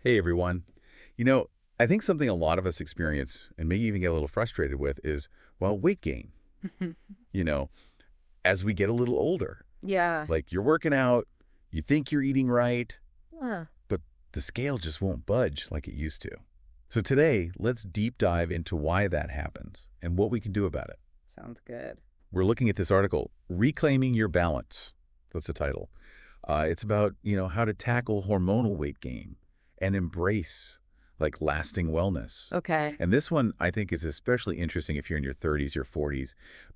Hey everyone. You know, I think something a lot of us experience and maybe even get a little frustrated with is, well, weight gain, you know, as we get a little older. Yeah. Like you're working out, you think you're eating right, Huh. but the scale just won't budge like it used to. So today, let's deep dive into why that happens and what we can do about it. Sounds good. We're looking at this article, Reclaiming Your Balance. That's the title. It's about, how to tackle hormonal weight gain and embrace like lasting wellness. Okay. And this one I think is especially interesting if you're in your 30s, your 40s,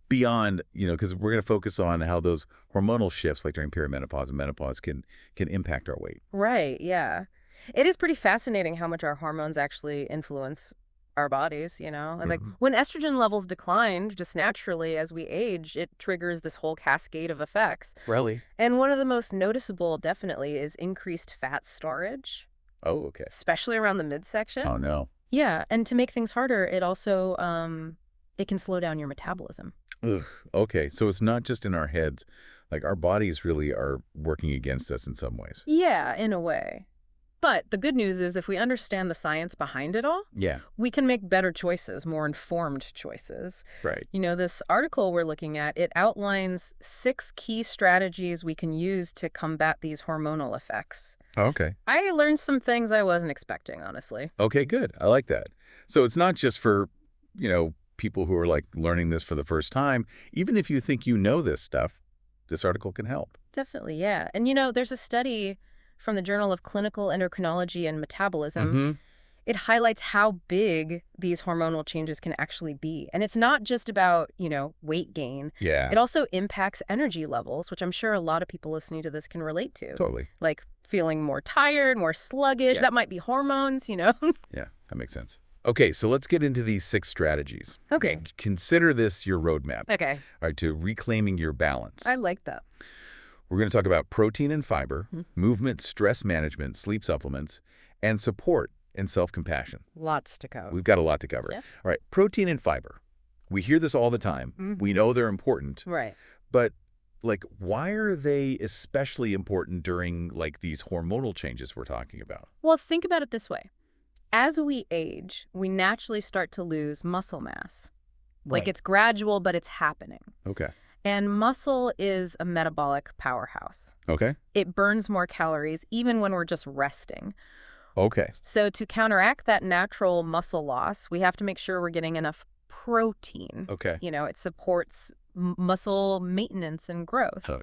beyond, because we're going to focus on how those hormonal shifts like during perimenopause and menopause can impact our weight. Right. Yeah. It is pretty fascinating how much our hormones actually influence our bodies, And like Hmm. when estrogen levels decline just naturally as we age, it triggers this whole cascade of effects. Really? And one of the most noticeable definitely is increased fat storage, Oh, okay. especially around the midsection. Oh no. Yeah, and to make things harder, it also it can slow down your metabolism. Ugh. Okay, so it's not just in our heads. Like our bodies really are working against us in some ways. Yeah, in a way. But the good news is if we understand the science behind it all, Yeah, we can make better choices, more informed choices. right. This article we're looking at, it outlines 6 key strategies we can use to combat these hormonal effects. Okay. I learned some things I wasn't expecting, honestly. Okay, good. I like that. So it's not just for, people who are like learning this for the first time. Even if you think you know this stuff, this article can help. Definitely, yeah. And there's a study from the Journal of Clinical Endocrinology and Metabolism. Mm-hmm. It highlights how big these hormonal changes can actually be. And it's not just about, weight gain. Yeah, It also impacts energy levels, which I'm sure a lot of people listening to this can relate to. totally. Like feeling more tired, more sluggish. Yeah. That might be hormones. Yeah, that makes sense. Okay, so let's get into these 6 strategies. Okay. Consider this your roadmap, Okay. all right, to reclaiming your balance. I like that. We're going to talk about protein and fiber, Mhm. movement, stress management, sleep supplements, and support and self-compassion. Lots to go. We've got a lot to cover. Yeah. All right, protein and fiber. We hear this all the time. We Mhm. know they're important, Right. but like, why are they especially important during like these hormonal changes we're talking about? Well, think about it this way. As we age, we naturally start to lose muscle mass. Like Right. it's gradual, but it's happening. Okay. And muscle is a metabolic powerhouse. Okay. It burns more calories even when we're just resting. Okay. So to counteract that natural muscle loss, we have to make sure we're getting enough protein. Okay. It supports muscle maintenance and growth. Oh.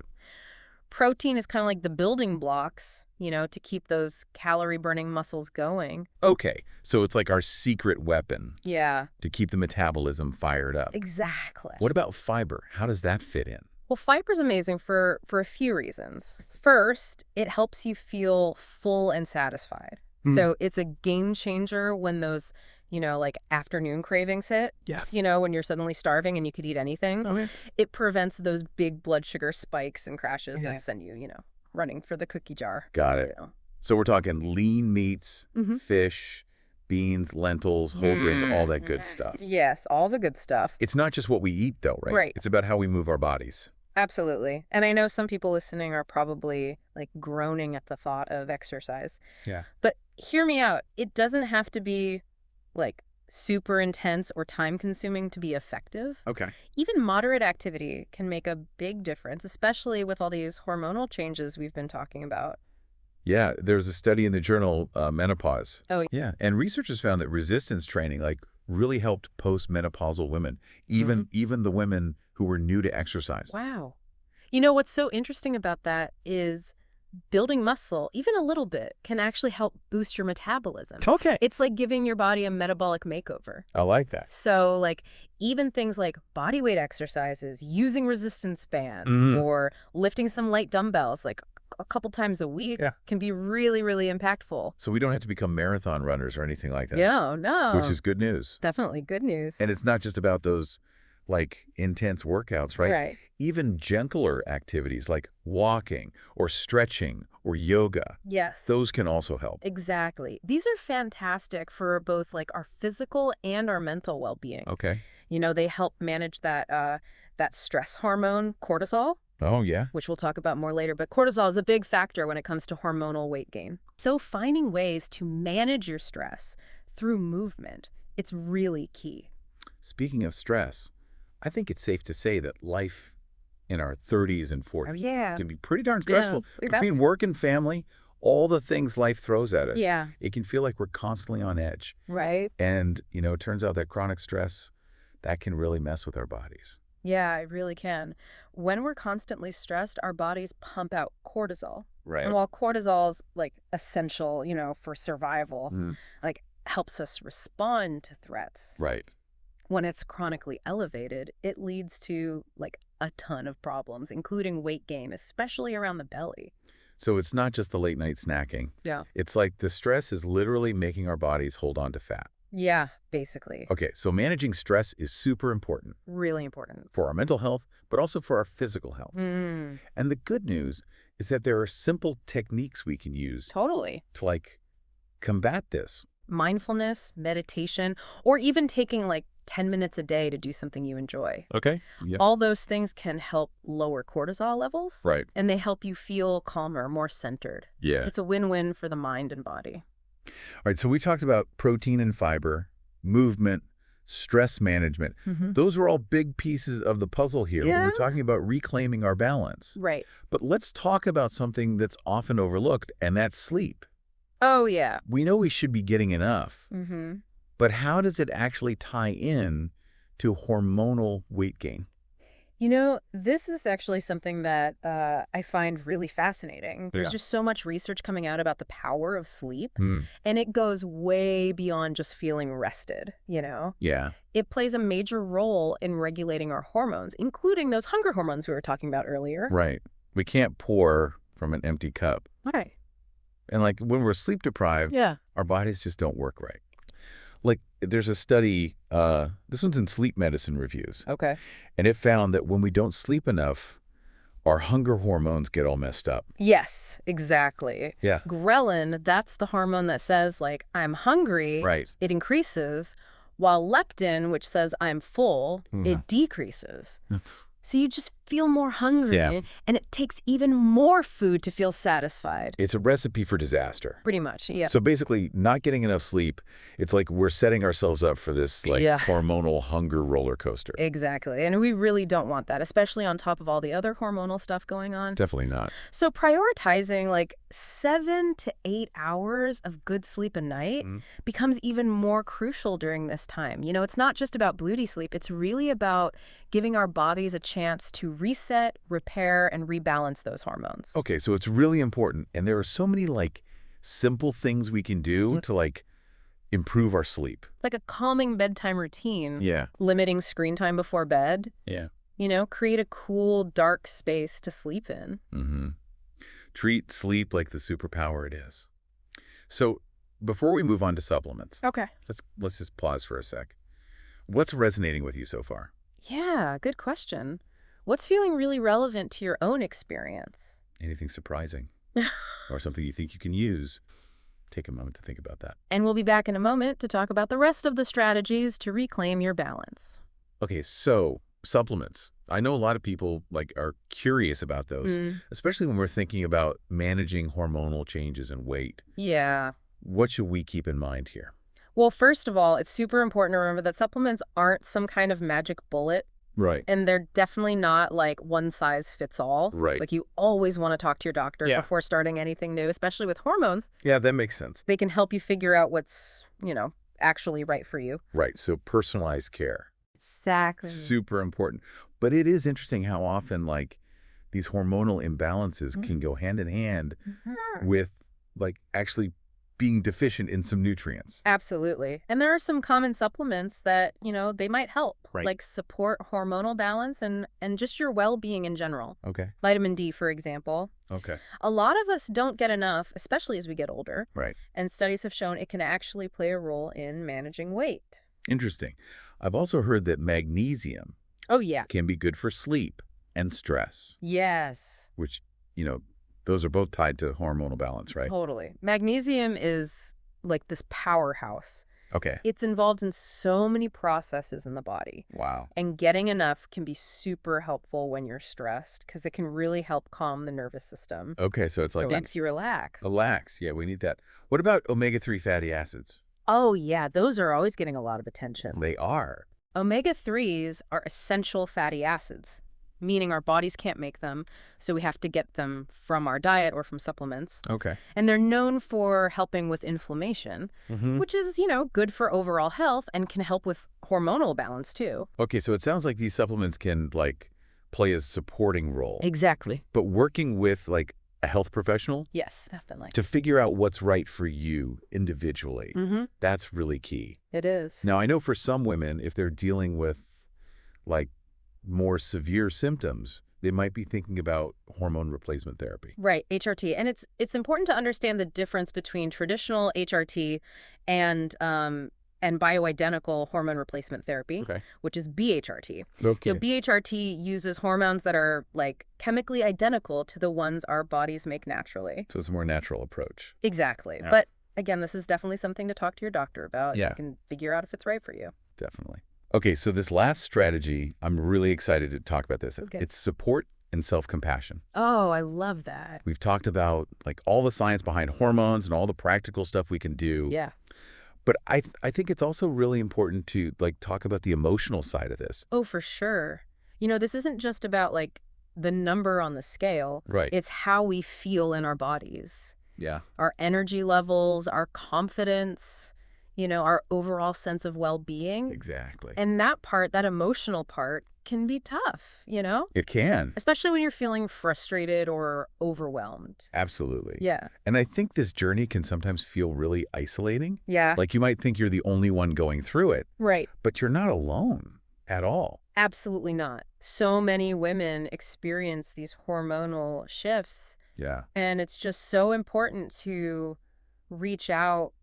Protein is kind of like the building blocks, to keep those calorie-burning muscles going. Okay. So it's like our secret weapon Yeah, to keep the metabolism fired up. exactly. What about fiber? How does that fit in? Well, fiber's amazing for a few reasons. First, it helps you feel full and satisfied. Hmm. So it's a game changer when those, like afternoon cravings hit. Yes. When you're suddenly starving and you could eat anything. Okay. It prevents those big blood sugar spikes and crashes Yeah. that send you, running for the cookie jar. Got it. You know. So we're talking lean meats, Mhm. fish, beans, lentils, whole grains, all that good stuff. Yes, all the good stuff. It's not just what we eat, though, right? Right. It's about how we move our bodies. Absolutely. And I know some people listening are probably like groaning at the thought of exercise. Yeah. But hear me out. It doesn't have to be like super intense or time consuming to be effective. Okay. Even moderate activity can make a big difference, especially with all these hormonal changes we've been talking about. Yeah, there's a study in the journal Menopause. Oh, Yeah, and researchers found that resistance training like really helped postmenopausal women, even the women who were new to exercise. wow. What's so interesting about that is building muscle, even a little bit, can actually help boost your metabolism. Okay. It's like giving your body a metabolic makeover. I like that. So, like, even things like body weight exercises, using resistance bands, Mhm. or lifting some light dumbbells, like a couple times a week, Yeah. can be really, really impactful. So we don't have to become marathon runners or anything like that, Yeah, no. which is good news. Definitely good news. And it's not just about those like intense workouts, right? Right. Even gentler activities like walking or stretching or yoga, Yes. those can also help. Exactly. These are fantastic for both like our physical and our mental well-being. Okay. They help manage that stress hormone, cortisol. Oh, yeah? which we'll talk about more later, but cortisol is a big factor when it comes to hormonal weight gain. So finding ways to manage your stress through movement, it's really key. Speaking of stress, I think it's safe to say that life in our 30s and Oh, 40s yeah. can be pretty darn Yeah. stressful. Between work and family, all the things life throws at us, Yeah. it can feel like we're constantly on edge. Right? And, it turns out that chronic stress, that can really mess with our bodies. Yeah, it really can. When we're constantly stressed, our bodies pump out cortisol. And Right. while cortisol is like essential, for survival, Mm. like helps us respond to threats. Right. When it's chronically elevated, it leads to like a ton of problems, including weight gain, especially around the belly. So it's not just the late night snacking. Yeah. It's like the stress is literally making our bodies hold on to fat. Yeah, basically. Okay, so managing stress is super important Really important. for our mental health, but also for our physical health. Mm, And the good news is that there are simple techniques we can use totally. to combat this. Mindfulness, meditation, or even taking like 10 minutes a day to do something you enjoy. Okay. Yeah. All those things can help lower cortisol levels. Right. And they help you feel calmer, more centered. Yeah. It's a win-win for the mind and body. All right, so we've talked about protein and fiber, movement, stress management. Those are all big pieces of the puzzle here when Yeah. we're talking about reclaiming our balance. Right. But let's talk about something that's often overlooked, and that's sleep. Oh, yeah. We know we should be getting enough, Mm-hmm. but how does it actually tie in to hormonal weight gain? This is actually something that I find really fascinating. There's Yeah. just so much research coming out about the power of sleep, Hmm. and it goes way beyond just feeling rested. Yeah. It plays a major role in regulating our hormones, including those hunger hormones we were talking about earlier. Right. We can't pour from an empty cup. Right. And when we're sleep deprived, Yeah. our bodies just don't work right. There's a study, this one's in Sleep Medicine Reviews, Okay. and it found that when we don't sleep enough, our hunger hormones get all messed up. Yes, exactly. Yeah. Ghrelin, that's the hormone that says, like, I'm hungry. Right. It increases, while leptin, which says I'm full, it decreases. So you just feel more hungry, Yeah. and it takes even more food to feel satisfied. It's a recipe for disaster. Pretty much, yeah. So basically, not getting enough sleep, it's like we're setting ourselves up for this Yeah. hormonal hunger roller coaster. Exactly, and we really don't want that, especially on top of all the other hormonal stuff going on. Definitely not. So prioritizing 7 to 8 hours of good sleep a night becomes even more crucial during this time. It's not just about beauty sleep. It's really about giving our bodies a chance to reset, repair, and rebalance those hormones. Okay, so it's really important, and there are so many simple things we can do to improve our sleep. Like a calming bedtime routine, Yeah. limiting screen time before bed, Yeah. create a cool, dark space to sleep in. Mm-hmm. Treat sleep like the superpower it is. So before we move on to supplements, Okay. let's just pause for a sec. What's resonating with you so far? Yeah, good question. What's feeling really relevant to your own experience? Anything surprising? Or something you think you can use? Take a moment to think about that. And we'll be back in a moment to talk about the rest of the strategies to reclaim your balance. Okay, so supplements. I know a lot of people are curious about those, especially when we're thinking about managing hormonal changes in weight. Yeah. What should we keep in mind here? Well, first of all, it's super important to remember that supplements aren't some kind of magic bullet, Right. and they're definitely not one size fits all. Right. You always want to talk to your doctor Yeah. before starting anything new, especially with hormones. Yeah, that makes sense. They can help you figure out what's, actually right for you. Right, so personalized care. Exactly. Super important. But it is interesting how often these hormonal imbalances can go hand in hand with actually being deficient in some nutrients. Absolutely. And there are some common supplements that, they might help, Right. support hormonal balance and just your well-being in general. Okay. Vitamin D, for example. Okay. A lot of us don't get enough, especially as we get older. Right. And studies have shown it can actually play a role in managing weight. Interesting. I've also heard that magnesium Oh, yeah. can be good for sleep and stress, Yes. which, those are both tied to hormonal balance, right? Totally. Magnesium is like this powerhouse. Okay. It's involved in so many processes in the body. Wow. And getting enough can be super helpful when you're stressed because it can really help calm the nervous system. Okay, so it's It like lets you relax. relax. Yeah, we need that. What about omega-3 fatty acids? Oh, yeah, those are always getting a lot of attention. They are. Omega-3s are essential fatty acids, meaning our bodies can't make them, so we have to get them from our diet or from supplements. Okay. And they're known for helping with inflammation, Mm-hmm. which is, good for overall health and can help with hormonal balance too. Okay, so it sounds like these supplements can, like, play a supporting role. Exactly. But working with, like, a health professional Yes, definitely. to figure out what's right for you individually, Mm-hmm. that's really key. It is. Now, I know for some women, if they're dealing with, like, more severe symptoms, they might be thinking about hormone replacement therapy. Right, HRT. And it's important to understand the difference between traditional HRT and bioidentical hormone replacement therapy, Okay. which is BHRT. Okay. So BHRT uses hormones that are like chemically identical to the ones our bodies make naturally. So it's a more natural approach. Exactly. Yeah. But again, this is definitely something to talk to your doctor about. Yeah. You can figure out if it's right for you. Definitely. Okay, so this last strategy, I'm really excited to talk about this. Okay. It's support and self-compassion. Oh, I love that. We've talked about, like, all the science behind hormones and all the practical stuff we can do. Yeah. But I think it's also really important to, like, talk about the emotional side of this. Oh, for sure. This isn't just about like the number on the scale. Right. It's how we feel in our bodies, Yeah. our energy levels, our confidence, our overall sense of well-being. Exactly. And that emotional part can be tough, It can. especially when you're feeling frustrated or overwhelmed. Absolutely. Yeah. And I think this journey can sometimes feel really isolating. Yeah. Like, you might think you're the only one going through it, Right. but you're not alone at all. Absolutely not. So many women experience these hormonal shifts, Yeah. and it's just so important to reach out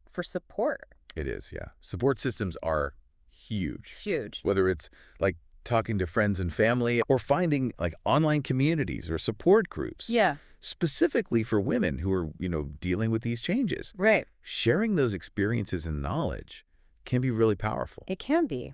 for support. It is, yeah. Support systems are huge. It's huge. Whether it's, like, talking to friends and family or finding, like, online communities or support groups. Yeah. Specifically for women who are, dealing with these changes. Right. Sharing those experiences and knowledge can be really powerful. It can be.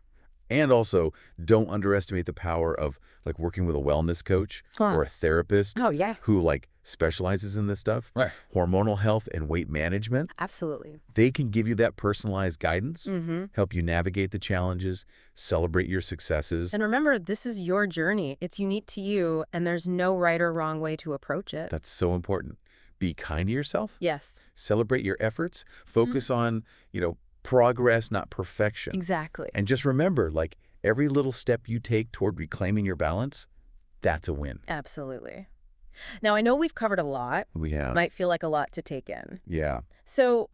And also, don't underestimate the power of, like, working with a wellness coach or a therapist Oh, yeah. who, like, specializes in this stuff. Right. Hormonal health and weight management. Absolutely. They can give you that personalized guidance, Mm-hmm. help you navigate the challenges, celebrate your successes. And remember, this is your journey. It's unique to you, and there's no right or wrong way to approach it. That's so important. Be kind to yourself. Yes. Celebrate your efforts. Focus on, progress, not perfection. Exactly. And just remember, like, every little step you take toward reclaiming your balance, that's a win. Absolutely. Now, I know we've covered a lot. We have. Might feel like a lot to take in. Yeah. So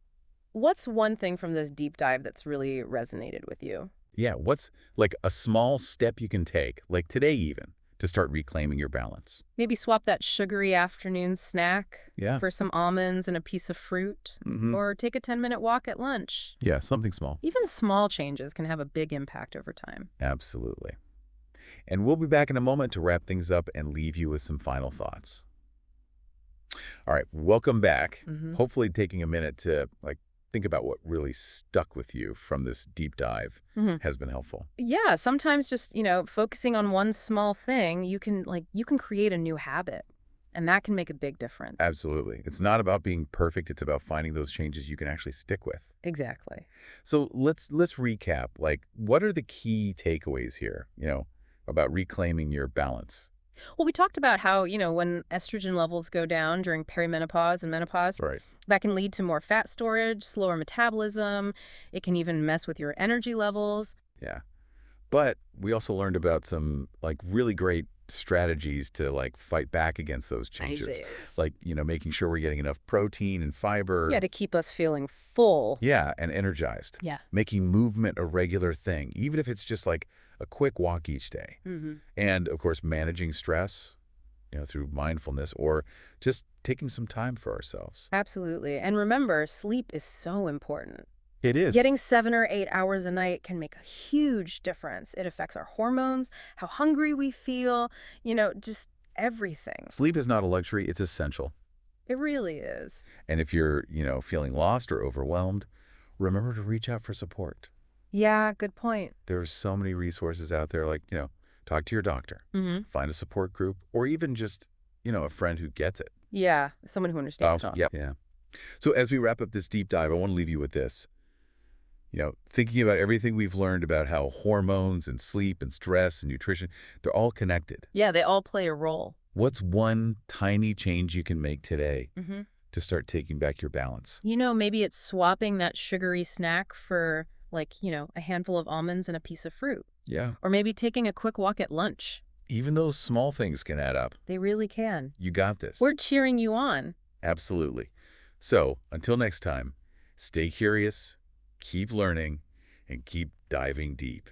what's one thing from this deep dive that's really resonated with you? Yeah. What's, like, a small step you can take, like today even, to start reclaiming your balance? Maybe swap that sugary afternoon snack Yeah. for some almonds and a piece of fruit, Mm-hmm. or take a 10-minute walk at lunch. Yeah, something small. Even small changes can have a big impact over time. Absolutely. And we'll be back in a moment to wrap things up and leave you with some final thoughts. All right, welcome back. Mm-hmm. Hopefully taking a minute to, like, think about what really stuck with you from this deep dive Mm-hmm. has been helpful. Yeah, sometimes just, focusing on one small thing, you can create a new habit, and that can make a big difference. Absolutely. It's not about being perfect. It's about finding those changes you can actually stick with. Exactly. So let's recap. Like, what are the key takeaways here, about reclaiming your balance? Well, we talked about how, when estrogen levels go down during perimenopause and menopause, Right. that can lead to more fat storage, slower metabolism. It can even mess with your energy levels. Yeah. But we also learned about some, like, really great strategies to, like, fight back against those changes. Like, making sure we're getting enough protein and fiber. Yeah, to keep us feeling full. Yeah, and energized. Yeah. Making movement a regular thing, even if it's just, like, a quick walk each day. Mm-hmm. And, of course, managing stress, through mindfulness or just taking some time for ourselves. Absolutely. And remember, sleep is so important. It is. Getting 7 or 8 hours a night can make a huge difference. It affects our hormones, how hungry we feel, just everything. Sleep is not a luxury. It's essential. It really is. And if you're, feeling lost or overwhelmed, remember to reach out for support. Yeah, good point. There are so many resources out there, like, talk to your doctor, find a support group, or even just, a friend who gets it. Yeah, someone who understands. Yep. Yeah. So as we wrap up this deep dive, I want to leave you with this. Thinking about everything we've learned about how hormones and sleep and stress and nutrition, they're all connected. Yeah, they all play a role. What's one tiny change you can make today Mm-hmm. to start taking back your balance? Maybe it's swapping that sugary snack for, like, a handful of almonds and a piece of fruit. Yeah. Or maybe taking a quick walk at lunch. Even those small things can add up. They really can. You got this. We're cheering you on. Absolutely. So, until next time, stay curious, keep learning, and keep diving deep.